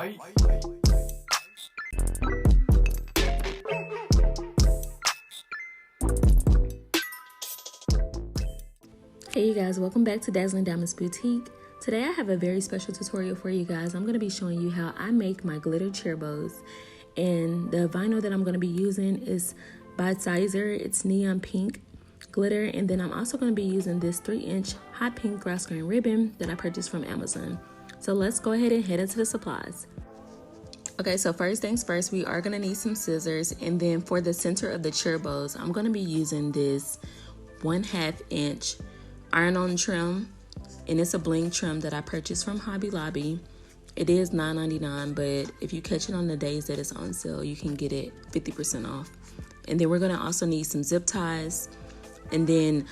Hey you guys, welcome back to Dazzling Diamonds Boutique. Today I have a very special tutorial for you guys. I'm going to be showing you how I make my glitter chair bows. And the vinyl that I'm going to be using is by Sizer. It's neon pink glitter. And then I'm also going to be using this 3-inch hot pink grosgrain ribbon that I purchased from Amazon. So let's go ahead and head into the supplies. Okay, so first things first, we are going to need some scissors. And then for the center of the chair bows, I'm going to be using this 1/2 inch iron-on trim, and it's a bling trim that I purchased from Hobby Lobby. It is $9.99, but if you catch it on the days that it's on sale, you can get it 50% off. And then we're gonna also need some zip ties. And then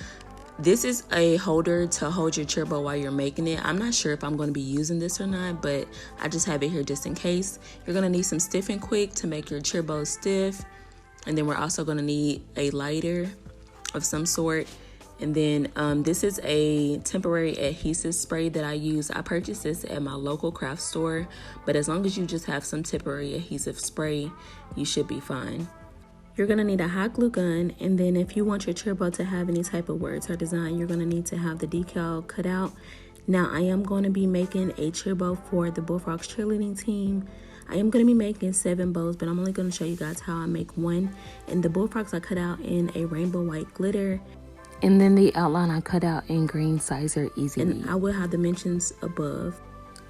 this is a holder to hold your chair bow while you're making it. I'm not sure if I'm gonna be using this or not, but I just have it here just in case. You're gonna need some stiff and quick to make your chair bow stiff. And then we're also gonna need a lighter of some sort. And then this is a temporary adhesive spray that I use. I purchased this at my local craft store, but as long as you just have some temporary adhesive spray, you should be fine. You're gonna need a hot glue gun, and then if you want your chair bow to have any type of words or design, you're gonna need to have the decal cut out. Now I am going to be making a chair bow for the Bullfrogs cheerleading team. I am going to be making 7 bows, but I'm only going to show you guys how I make one. And the Bullfrogs I cut out in a rainbow white glitter. And then the outline I cut out in green Sizer Easy. And I will have dimensions above.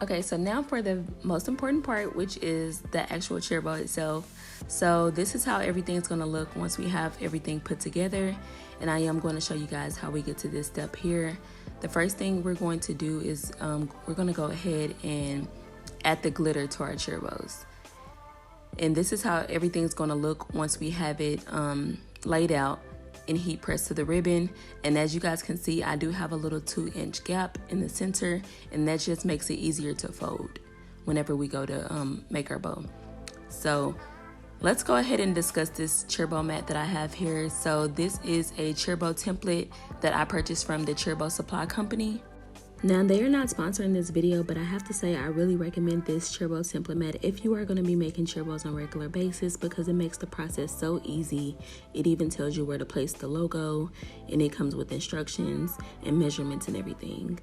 Okay, so now for the most important part, which is the actual chair bow itself. So this is how everything's gonna look once we have everything put together. And I am going to show you guys how we get to this step here. The first thing we're going to do is we're gonna go ahead and add the glitter to our chair bows. And this is how everything's gonna look once we have it laid out and heat press to the ribbon. And as you guys can see, I do have a little 2-inch gap in the center, and that just makes it easier to fold whenever we go to make our bow. So let's go ahead and discuss this chair bow mat that I have here. So this is a chair bow template that I purchased from the Chair Bow Supply Company. Now, they are not sponsoring this video, but I have to say I really recommend this chair bow template mat if you are going to be making chair bows on a regular basis, because it makes the process so easy. It even tells you where to place the logo, and it comes with instructions and measurements and everything.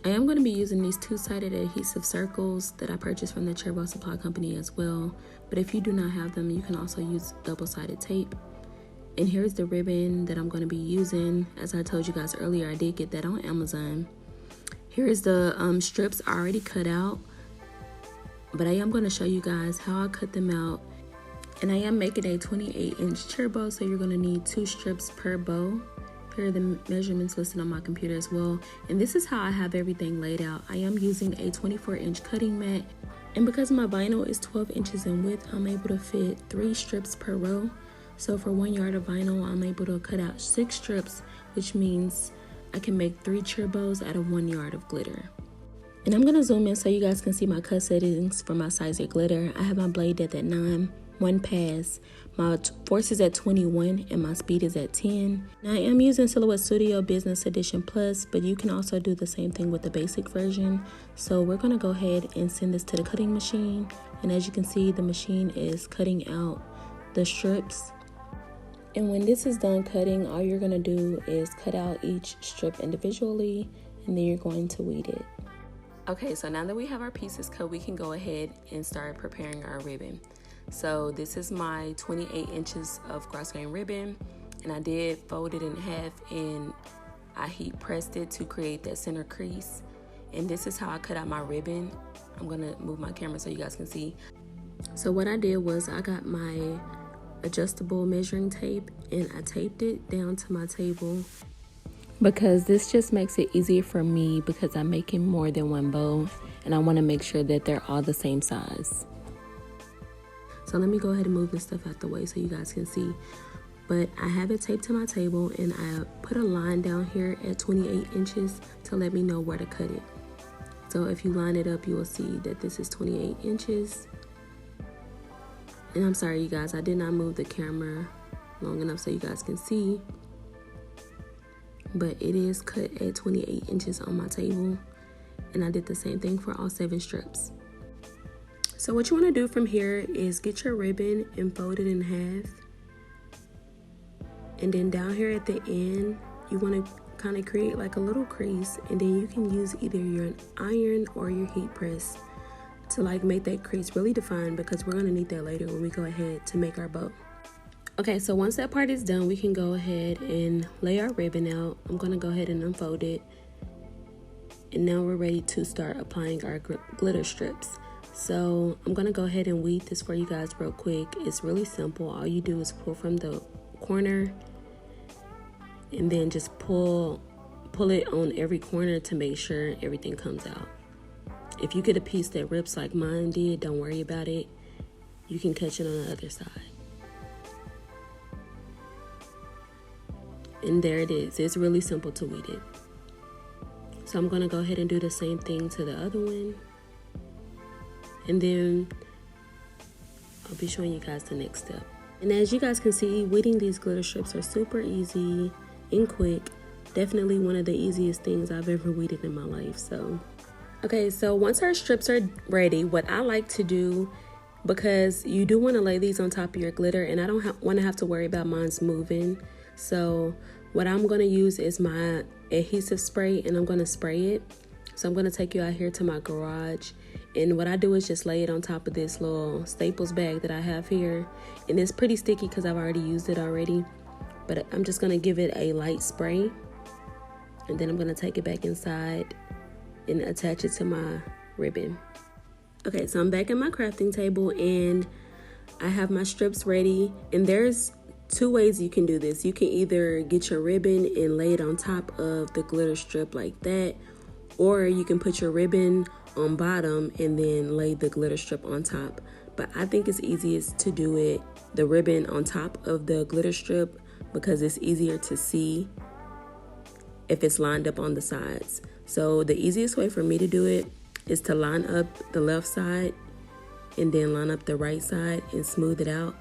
I am going to be using these 2-sided adhesive circles that I purchased from the Chair Bow Supply Company as well, but if you do not have them, you can also use double-sided tape. And here's the ribbon that I'm going to be using. As I told you guys earlier, I did get that on Amazon. Here's the strips already cut out, but I am going to show you guys how I cut them out. And I am making a 28-inch chair bow, so you're going to need 2 strips per bow. Here are the measurements listed on my computer as well. And this is how I have everything laid out. I am using a 24-inch cutting mat, and because my vinyl is 12 inches in width, I'm able to fit 3 strips per row. So for 1 yard of vinyl, I'm able to cut out 6 strips, which means I can make 3 chair bows out of 1 yard of glitter. And I'm gonna zoom in so you guys can see my cut settings for my Sizer glitter. I have my blade depth at 9, 1 pass, my force is at 21, and my speed is at 10. Now I am using Silhouette Studio Business Edition Plus, but you can also do the same thing with the basic version. So we're gonna go ahead and send this to the cutting machine. And as you can see, the machine is cutting out the strips. And when this is done cutting, all you're gonna do is cut out each strip individually, and then you're going to weed it. Okay, so now that we have our pieces cut, we can go ahead and start preparing our ribbon. So this is my 28 inches of grosgrain ribbon, and I did fold it in half, and I heat pressed it to create that center crease. And this is how I cut out my ribbon. I'm gonna move my camera so you guys can see. So what I did was I got my adjustable measuring tape, and I taped it down to my table because this just makes it easier for me, because I'm making more than 1 bow and I want to make sure that they're all the same size. So let me go ahead and move this stuff out the way so you guys can see. But I have it taped to my table, and I put a line down here at 28 inches to let me know where to cut it. So if you line it up, you will see that this is 28 inches. And I'm sorry, you guys, I did not move the camera long enough so you guys can see. But it is cut at 28 inches on my table. And I did the same thing for all 7 strips. So what you want to do from here is get your ribbon and fold it in half. And then down here at the end, you want to kind of create like a little crease, and then you can use either your iron or your heat press to like make that crease really defined, because we're going to need that later when we go ahead to make our bow. Okay, so once that part is done, we can go ahead and lay our ribbon out. I'm going to go ahead and unfold it. And now we're ready to start applying our glitter strips. So I'm going to go ahead and weed this for you guys real quick. It's really simple. All you do is pull from the corner and then just pull it on every corner to make sure everything comes out. If you get a piece that rips like mine did, don't worry about it. You can catch it on the other side. And there it is. It's really simple to weed it. So I'm going to go ahead and do the same thing to the other one. And then I'll be showing you guys the next step. And as you guys can see, weeding these glitter strips are super easy and quick. Definitely one of the easiest things I've ever weeded in my life. So, okay, so once our strips are ready, what I like to do, because you do want to lay these on top of your glitter, and I don't want to have to worry about mine's moving. So what I'm going to use is my adhesive spray, and I'm going to spray it. So I'm going to take you out here to my garage, and what I do is just lay it on top of this little Staples bag that I have here, and it's pretty sticky because I've already used it already, but I'm just going to give it a light spray, and then I'm going to take it back inside and attach it to my ribbon. Okay, so I'm back at my crafting table, and I have my strips ready, and there's two ways you can do this. You can either get your ribbon and lay it on top of the glitter strip like that, or you can put your ribbon on bottom and then lay the glitter strip on top. But I think it's easiest to do it, the ribbon on top of the glitter strip, because it's easier to see if it's lined up on the sides. So the easiest way for me to do it is to line up the left side and then line up the right side and smooth it out.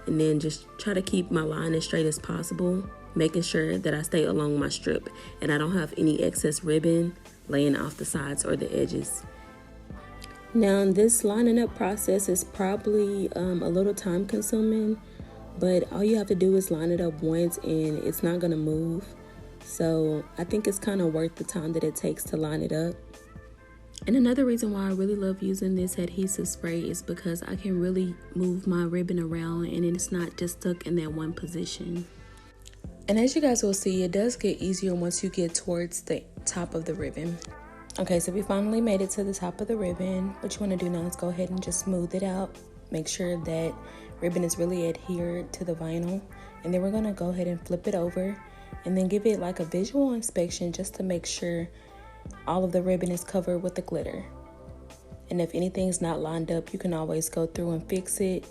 And then just try to keep my line as straight as possible, making sure that I stay along my strip and I don't have any excess ribbon laying off the sides or the edges. Now this lining up process is probably a little time consuming, but all you have to do is line it up once and it's not gonna move. So I think it's kind of worth the time that it takes to line it up. And another reason why I really love using this adhesive spray is because I can really move my ribbon around and it's not just stuck in that one position. And as you guys will see, it does get easier once you get towards the top of the ribbon. Okay, so we finally made it to the top of the ribbon. What you want to do now is go ahead and just smooth it out. Make sure that ribbon is really adhered to the vinyl. And then we're going to go ahead and flip it over and then give it like a visual inspection just to make sure all of the ribbon is covered with the glitter. And if anything's not lined up, you can always go through and fix it.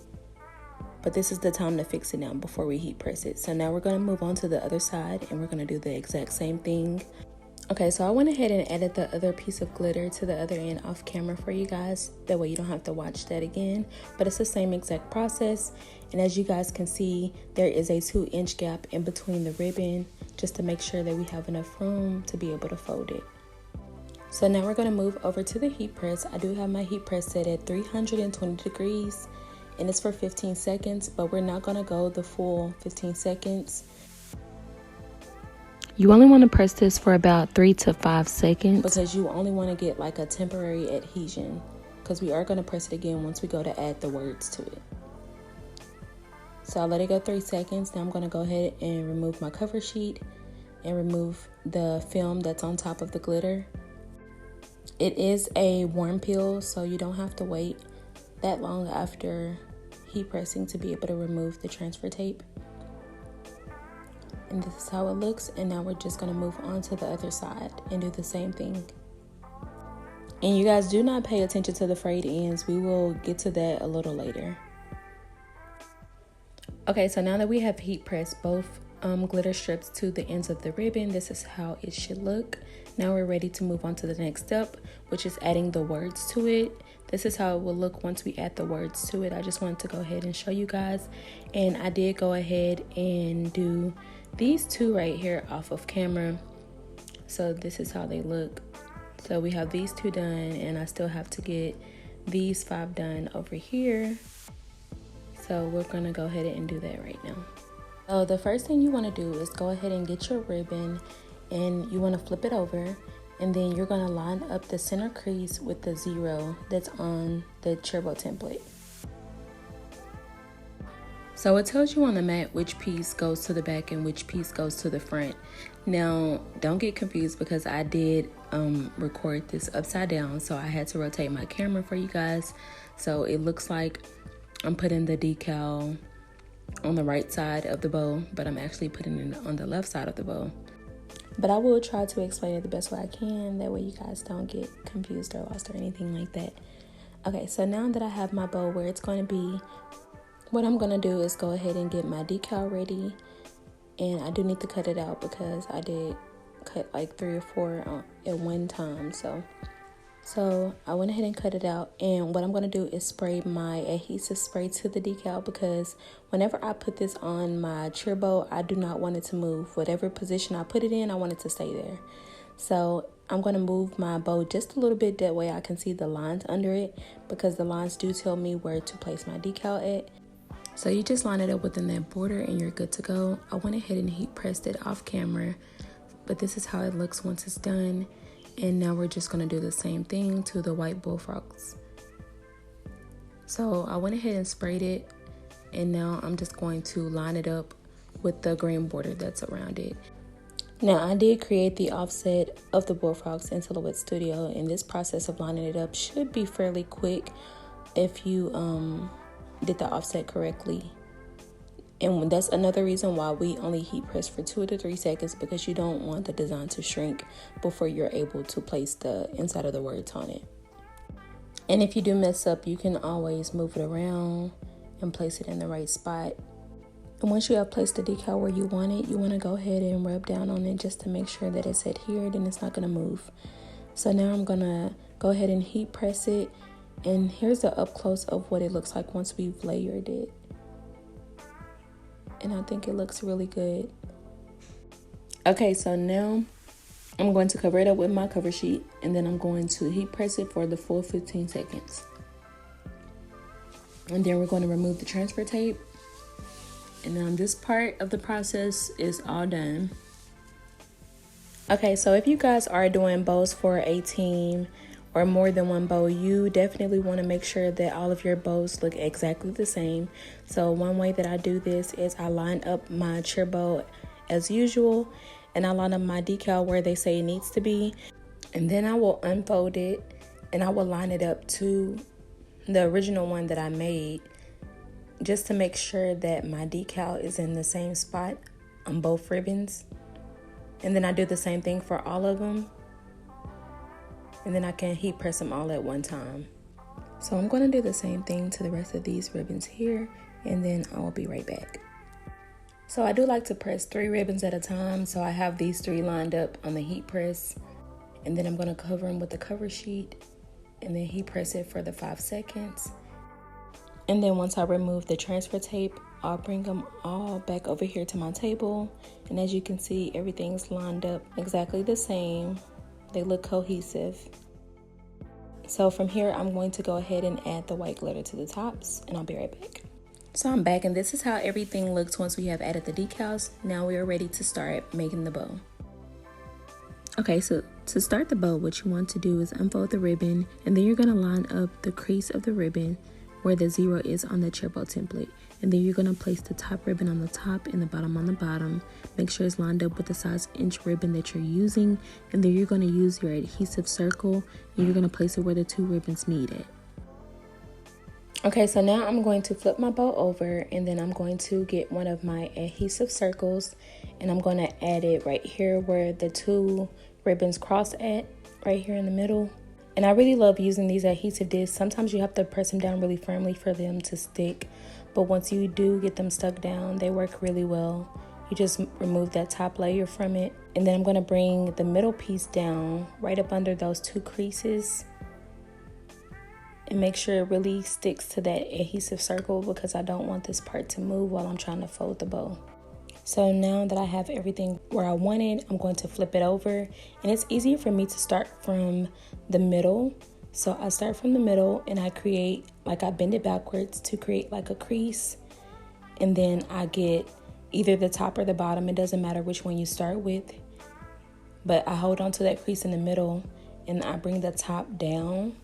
But this is the time to fix it now before we heat press it. So now we're going to move on to the other side and we're going to do the exact same thing. Okay, so I went ahead and added the other piece of glitter to the other end off camera for you guys. That way you don't have to watch that again. But it's the same exact process. And as you guys can see, there is a 2-inch gap in between the ribbon just to make sure that we have enough room to be able to fold it. So now we're going to move over to the heat press. I do have my heat press set at 320 degrees. And it's for 15 seconds, but we're not gonna go the full 15 seconds. You only wanna press this for about 3 to 5 seconds. Because you only wanna get like a temporary adhesion, because we are gonna press it again once we go to add the words to it. So I'll let it go 3 seconds. Now I'm gonna go ahead and remove my cover sheet and remove the film that's on top of the glitter. It is a warm peel, so you don't have to wait that long after heat pressing to be able to remove the transfer tape. And this is how it looks. And now we're just going to move on to the other side and do the same thing. And you guys do not pay attention to the frayed ends. We will get to that a little later. Okay, so now that we have heat pressed both glitter strips to the ends of the ribbon, this is how it should look. Now we're ready to move on to the next step, which is adding the words to it. This is how it will look once we add the words to it. I just wanted to go ahead and show you guys. And I did go ahead and do these two right here off of camera. So this is how they look. So we have these two done, and I still have to get these 5 done over here. So we're gonna go ahead and do that right now. So the first thing you wanna do is go ahead and get your ribbon, and you wanna flip it over, and then you're gonna line up the center crease with the 0 that's on the cherbow template. So it tells you on the mat which piece goes to the back and which piece goes to the front. Now, don't get confused because I did record this upside down, so I had to rotate my camera for you guys. So it looks like I'm putting the decal on the right side of the bow, but I'm actually putting it on the left side of the bow. But I will try to explain it the best way I can, that way you guys don't get confused or lost or anything like that. Okay, so now that I have my bow where it's going to be, what I'm going to do is go ahead and get my decal ready. And I do need to cut it out because I did cut like 3 or 4 at one time. So I went ahead and cut it out. And what I'm going to do is spray my adhesive spray to the decal, because whenever I put this on my cherbow, I do not want it to move. Whatever position I put it in, I want it to stay there. So I'm going to move my bow just a little bit, that way I can see the lines under it, because the lines do tell me where to place my decal at. So you just line it up within that border and you're good to go. I went ahead and heat pressed it off camera, but this is how it looks once it's done. And now we're just going to do the same thing to the white bullfrogs. So I went ahead and sprayed it, and now I'm just going to line it up with the green border that's around it. Now I did create the offset of the bullfrogs in Silhouette Studio, and this process of lining it up should be fairly quick if you did the offset correctly. And that's another reason why we only heat press for 2 to 3 seconds, because you don't want the design to shrink before you're able to place the inside of the words on it. And if you do mess up, you can always move it around and place it in the right spot. And once you have placed the decal where you want it, you want to go ahead and rub down on it just to make sure that it's adhered and it's not going to move. So now I'm going to go ahead and heat press it. And here's the up close of what it looks like once we've layered it. And I think it looks really good. Okay, so now I'm going to cover it up with my cover sheet, and then I'm going to heat press it for the full 15 seconds. And then we're going to remove the transfer tape. And then this part of the process is all done. Okay, so if you guys are doing bows for a team or more than one bow, you definitely want to make sure that all of your bows look exactly the same. So one way that I do this is I line up my cherbow as usual, and I line up my decal where they say it needs to be, and then I will unfold it and I will line it up to the original one that I made, just to make sure that my decal is in the same spot on both ribbons. And then I do the same thing for all of them. And then I can heat press them all at one time. So I'm going to do the same thing to the rest of these ribbons here, and then I will be right back. So I do like to press 3 ribbons at a time. So I have these 3 lined up on the heat press, and then I'm going to cover them with the cover sheet and then heat press it for the 5 seconds. And then once I remove the transfer tape, I'll bring them all back over here to my table. And as you can see, everything's lined up exactly the same. They look cohesive. So from here, I'm going to go ahead and add the white glitter to the tops, and I'll be right back. So I'm back, and this is how everything looks once we have added the decals. Now we are ready to start making the bow. Okay, so to start the bow, what you want to do is unfold the ribbon, and then you're going to line up the crease of the ribbon where the 0 is on the cherbow template. And then you're going to place the top ribbon on the top and the bottom on the bottom. Make sure it's lined up with the size inch ribbon that you're using. And then you're going to use your adhesive circle, and you're going to place it where the 2 ribbons meet at. Okay, so now I'm going to flip my bow over, and then I'm going to get one of my adhesive circles, and I'm going to add it right here where the 2 ribbons cross at, right here in the middle. And I really love using these adhesive discs. Sometimes you have to press them down really firmly for them to stick, but once you do get them stuck down, they work really well. You just remove that top layer from it, and then I'm going to bring the middle piece down right up under those 2 creases and make sure it really sticks to that adhesive circle, because I don't want this part to move while I'm trying to fold the bow. So now that I have everything where I want it, I'm going to flip it over, and it's easier for me to start from the middle So I start from the middle and I bend it backwards to create like a crease. And then I get either the top or the bottom. It doesn't matter which one you start with. But I hold on to that crease in the middle and I bring the top down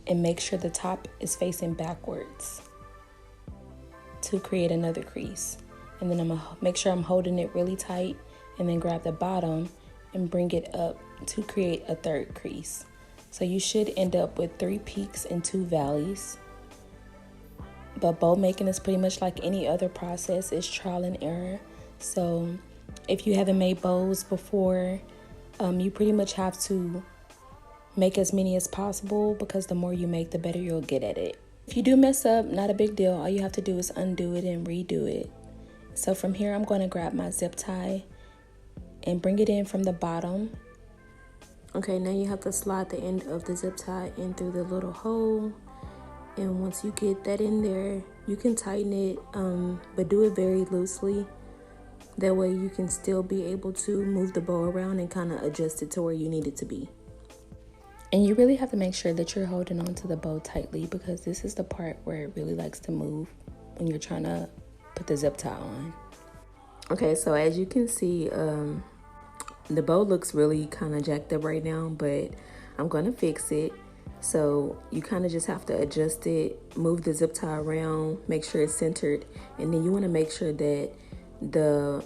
and make sure the top is facing backwards to create another crease. And then I'm gonna make sure I'm holding it really tight and then grab the bottom and bring it up to create a third crease. So you should end up with 3 peaks and 2 valleys. But bow making is pretty much like any other process. It's trial and error. So if you haven't made bows before, you pretty much have to make as many as possible, because the more you make, the better you'll get at it. If you do mess up, not a big deal. All you have to do is undo it and redo it. So from here, I'm going to grab my zip tie and bring it in from the bottom. Okay, now you have to slide the end of the zip tie in through the little hole. And once you get that in there, you can tighten it, but do it very loosely. That way you can still be able to move the bow around and kind of adjust it to where you need it to be. And you really have to make sure that you're holding on to the bow tightly, because this is the part where it really likes to move when you're trying to put the zip tie on. Okay, so as you can see, the bow looks really kind of jacked up right now, but I'm going to fix it. So you kind of just have to adjust it, move the zip tie around, make sure it's centered, and then you want to make sure that the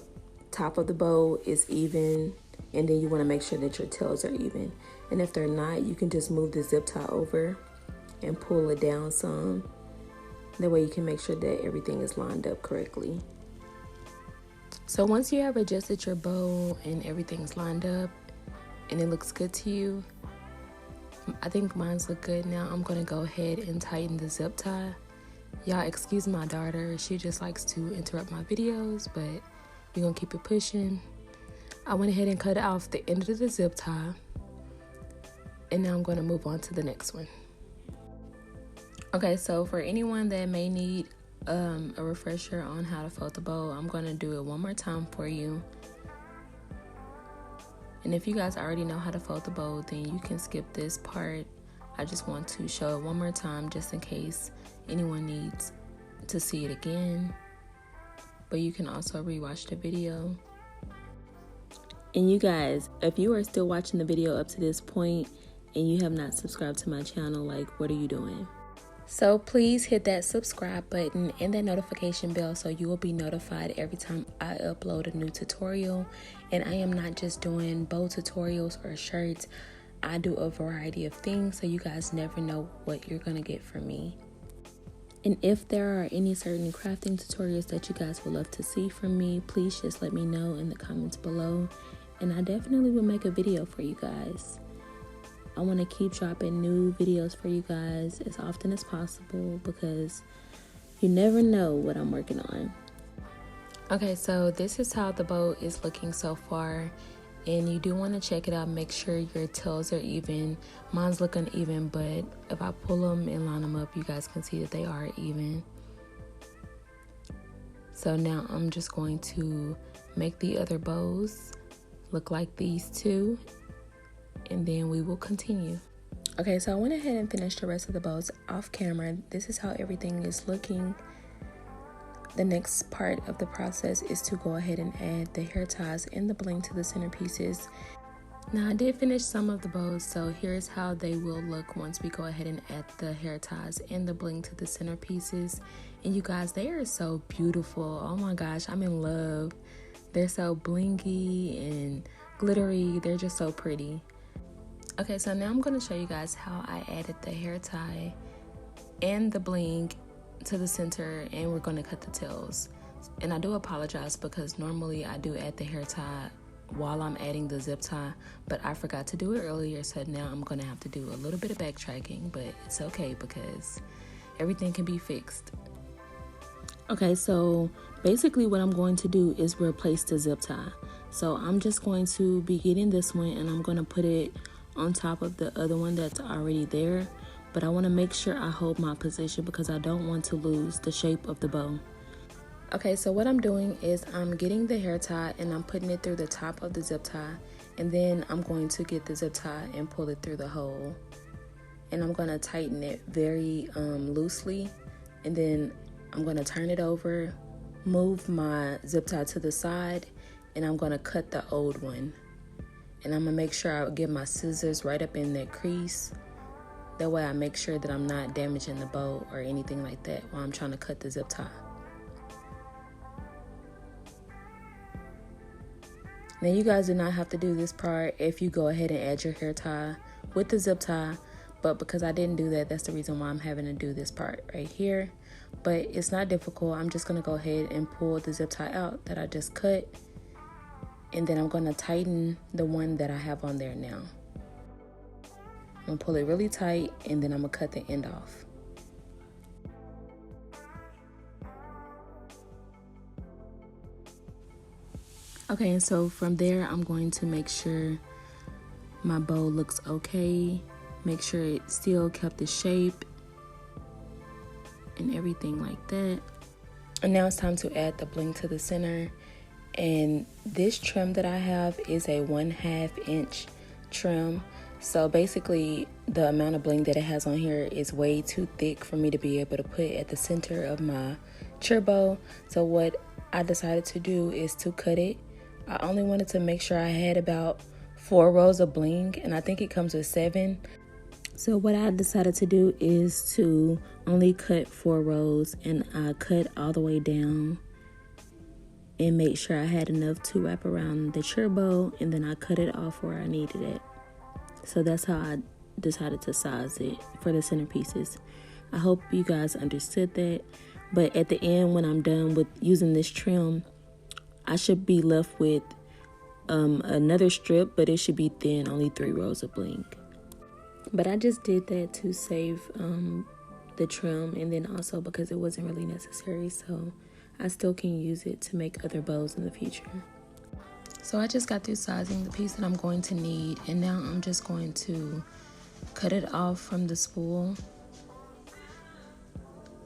top of the bow is even, and then you want to make sure that your tails are even. And if they're not, you can just move the zip tie over and pull it down some. That way you can make sure that everything is lined up correctly. So once you have adjusted your bow and everything's lined up and it looks good to you, I think mine's look good now. I'm going to go ahead and tighten the zip tie. Y'all excuse my daughter. She just likes to interrupt my videos, but we're going to keep it pushing. I went ahead and cut off the end of the zip tie. And now I'm going to move on to the next one. Okay, so for anyone that may need a refresher on how to fold the bow, I'm going to do it one more time for you. And if you guys already know how to fold the bow, then you can skip this part. I just want to show it one more time just in case anyone needs to see it again. But you can also rewatch the video. And you guys, if you are still watching the video up to this point and you have not subscribed to my channel, like, what are you doing? So please hit that subscribe button and that notification bell so you will be notified every time I upload a new tutorial. And I am not just doing bow tutorials or shirts. I do a variety of things, so you guys never know what you're gonna get from me. And if there are any certain crafting tutorials that you guys would love to see from me, please just let me know in the comments below, and I definitely will make a video for you guys. I want to keep dropping new videos for you guys as often as possible, because you never know what I'm working on. Okay, so this is how the bow is looking so far, and you do want to check it out. Make sure your tails are even. Mine's looking even, but if I pull them and line them up, you guys can see that they are even. So now I'm just going to make the other bows look like these two, and then we will continue. Okay, so I went ahead and finished the rest of the bows off camera. This is how everything is looking. The next part of the process is to go ahead and add the hair ties and the bling to the centerpieces. Now I did finish some of the bows, so here's how they will look once we go ahead and add the hair ties and the bling to the centerpieces. And you guys, they are so beautiful. Oh my gosh, I'm in love. They're so blingy and glittery. They're just so pretty. Okay, so now I'm going to show you guys how I added the hair tie and the bling to the center, and we're going to cut the tails. And I do apologize because normally I do add the hair tie while I'm adding the zip tie, but I forgot to do it earlier, so now I'm going to have to do a little bit of backtracking, but it's okay because everything can be fixed. Okay, so basically what I'm going to do is replace the zip tie. So I'm just going to be getting this one and I'm going to put it on top of the other one that's already there, but I want to make sure I hold my position because I don't want to lose the shape of the bow. Okay, so what I'm doing is I'm getting the hair tie and I'm putting it through the top of the zip tie, and then I'm going to get the zip tie and pull it through the hole. and I'm going to tighten it very loosely, and then I'm going to turn it over, move my zip tie to the side, and I'm going to cut the old one. And I'm going to make sure I get my scissors right up in that crease. That way I make sure that I'm not damaging the bow or anything like that while I'm trying to cut the zip tie. Now you guys do not have to do this part if you go ahead and add your hair tie with the zip tie, but because I didn't do that, that's the reason why I'm having to do this part right here. But it's not difficult. I'm just going to go ahead and pull the zip tie out that I just cut, and then I'm going to tighten the one that I have on there now. I'm going to pull it really tight, and then I'm going to cut the end off. Okay, and so from there, I'm going to make sure my bow looks okay. Make sure it still kept its shape and everything like that. And now it's time to add the bling to the center. And this trim that I have is a 1/2 inch trim. So basically, the amount of bling that it has on here is way too thick for me to be able to put at the center of my chair bow. So what I decided to do is to cut it. I only wanted to make sure I had about 4 rows of bling, and I think it comes with 7. So what I decided to do is to only cut 4 rows, and I cut all the way down and make sure I had enough to wrap around the chair bow, and then I cut it off where I needed it. So that's how I decided to size it for the centerpieces. I hope you guys understood that. But at the end, when I'm done with using this trim, I should be left with another strip, but it should be thin, only 3 rows of bling. But I just did that to save the trim, and then also because it wasn't really necessary, so I still can use it to make other bows in the future. So I just got through sizing the piece that I'm going to need, and now I'm just going to cut it off from the spool.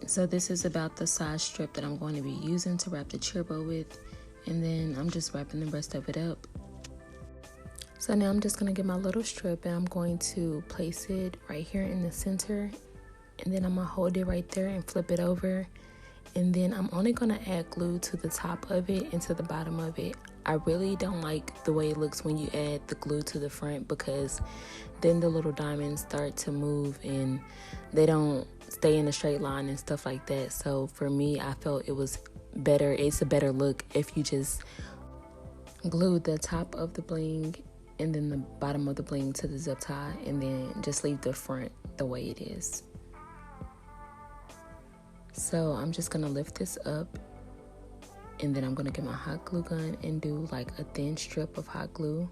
So this is about the size strip that I'm going to be using to wrap the chair bow with, and then I'm just wrapping the rest of it up. So now I'm just going to get my little strip, and I'm going to place it right here in the center, and then I'm going to hold it right there and flip it over, and then I'm only going to add glue to the top of it and to the bottom of it. I really don't like the way it looks when you add the glue to the front, because then the little diamonds start to move and they don't stay in a straight line and stuff like that. So for me, I felt it was better. It's a better look if you just glue the top of the bling and then the bottom of the bling to the zip tie, and then just leave the front the way it is. So I'm just gonna lift this up, and then I'm gonna get my hot glue gun and do like a thin strip of hot glue,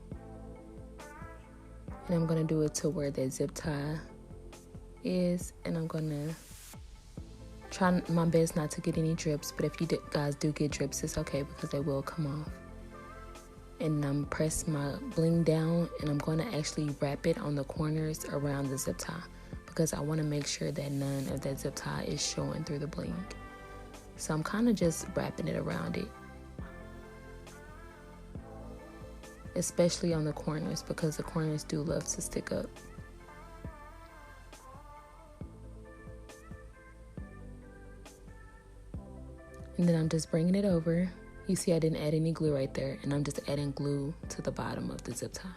and I'm gonna do it to where that zip tie is, and I'm gonna try my best not to get any drips, but if you guys do get drips, it's okay because they will come off. And I'm press my bling down, and I'm going to actually wrap it on the corners around the zip tie, because I want to make sure that none of that zip tie is showing through the bling. So I'm kind of just wrapping it around it, especially on the corners, because the corners do love to stick up. And then I'm just bringing it over. You see I didn't add any glue right there, and I'm just adding glue to the bottom of the zip tie.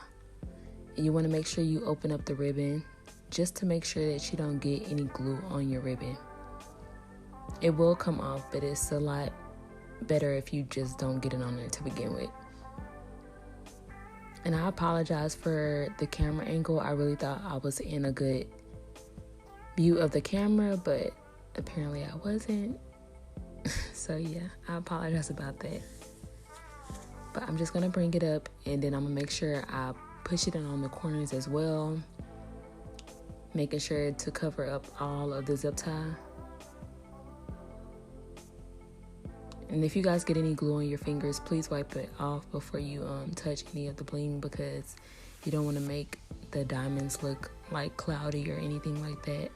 And you want to make sure you open up the ribbon just to make sure that you don't get any glue on your ribbon. It will come off, but it's a lot better if you just don't get it on there to begin with. And I apologize for the camera angle. I really thought I was in a good view of the camera, but apparently I wasn't. So yeah, I apologize about that. But I'm just gonna bring it up, and then I'm gonna make sure I push it in on the corners as well, making sure to cover up all of the zip tie. And if you guys get any glue on your fingers, please wipe it off before you touch any of the bling, because you don't want to make the diamonds look like cloudy or anything like that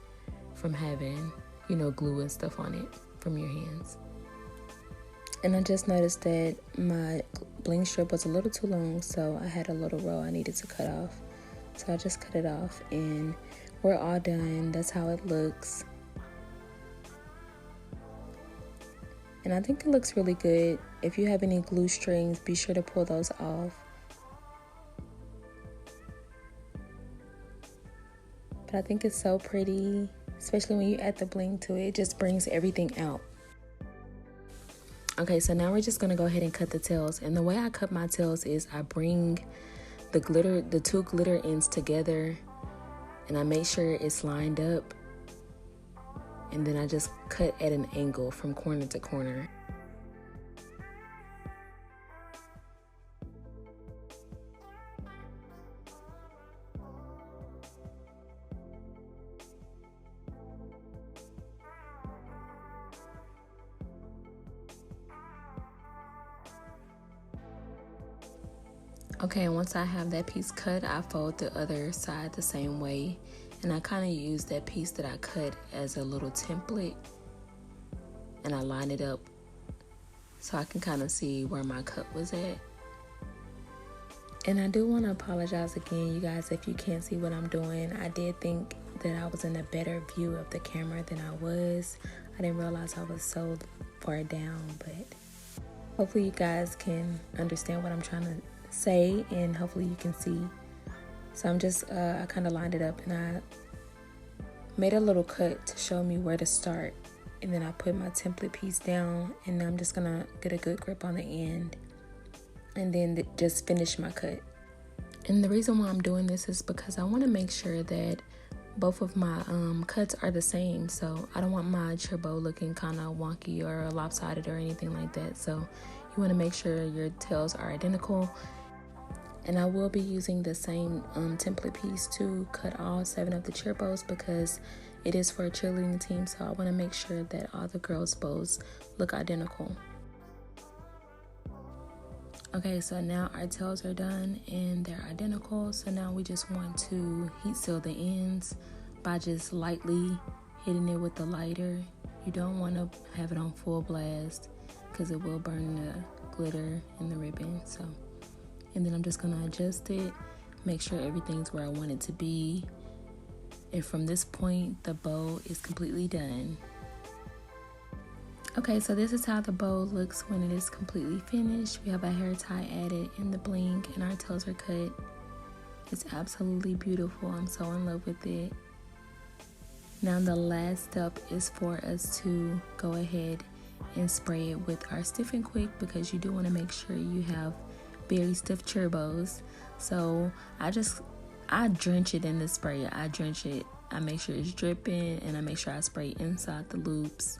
from having, glue and stuff on it from your hands. And I just noticed that my bling strip was a little too long, so I had a little row I needed to cut off. So I just cut it off, and we're all done. That's how it looks. And I think it looks really good. If you have any glue strings, be sure to pull those off. But I think it's so pretty, especially when you add the bling to it. It just brings everything out. Okay, so now we're just gonna go ahead and cut the tails. And the way I cut my tails is I bring the two glitter ends together, and I make sure it's lined up. And then I just cut at an angle from corner to corner. Okay, and once I have that piece cut, I fold the other side the same way. And I kind of use that piece that I cut as a little template. And I line it up so I can kind of see where my cut was at. And I do want to apologize again, you guys, if you can't see what I'm doing. I did think that I was in a better view of the camera than I was. I didn't realize I was so far down, but hopefully you guys can understand what I'm trying to say, and hopefully you can see. So I'm just I kind of lined it up, and I made a little cut to show me where to start, and then I put my template piece down, and I'm just gonna get a good grip on the end and then just finish my cut. And the reason why I'm doing this is because I want to make sure that both of my cuts are the same. So I don't want my cherbow looking kind of wonky or lopsided or anything like that. So you want to make sure your tails are identical. And I will be using the same template piece to cut all 7 of the chair bows, because it is for a cheerleading team. So I want to make sure that all the girls' bows look identical. Okay, so now our tails are done and they're identical. So now we just want to heat seal the ends by just lightly hitting it with the lighter. You don't want to have it on full blast because it will burn the glitter and the ribbon. So, and then I'm just gonna adjust it, make sure everything's where I want it to be. And from this point, the bow is completely done. Okay, so this is how the bow looks when it is completely finished. We have a hair tie added in the bling, and our tails are cut. It's absolutely beautiful. I'm so in love with it. Now the last step is for us to go ahead and spray it with our Stiff and Quick, because you do want to make sure you have very stiff chair bows. So I drench it in the spray. I drench it. I make sure it's dripping, and I make sure I spray inside the loops.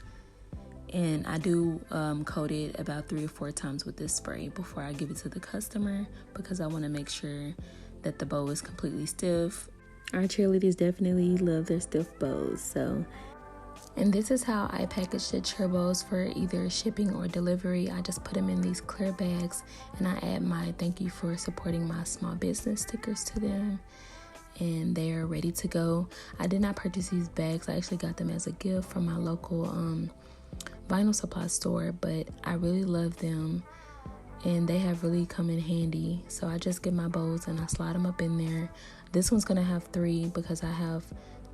And I do coat it about 3 or 4 times with this spray before I give it to the customer, because I want to make sure that the bow is completely stiff. Our cheerleaders definitely love their stiff bows. So, and this is how I package the chair bows for either shipping or delivery. I just put them in these clear bags, and I add my thank you for supporting my small business stickers to them, and they are ready to go. I did not purchase these bags. I actually got them as a gift from my local vinyl supply store, but I really love them and they have really come in handy. So I just get my bows and I slide them up in there. This one's gonna have 3 because I have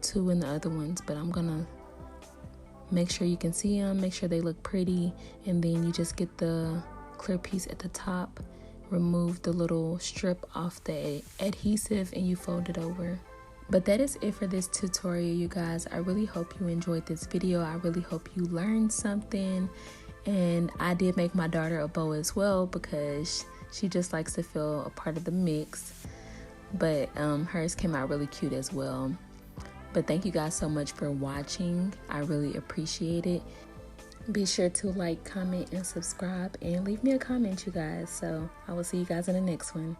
2 in the other ones, but I'm gonna make sure you can see them, make sure they look pretty, and then you just get the clear piece at the top, remove the little strip off the adhesive, and you fold it over. But that is it for this tutorial, you guys. I really hope you enjoyed this video. I really hope you learned something. And I did make my daughter a bow as well, because she just likes to feel a part of the mix. But hers came out really cute as well. But thank you guys so much for watching. I really appreciate it. Be sure to like, comment, and subscribe, and leave me a comment, you guys. So I will see you guys in the next one.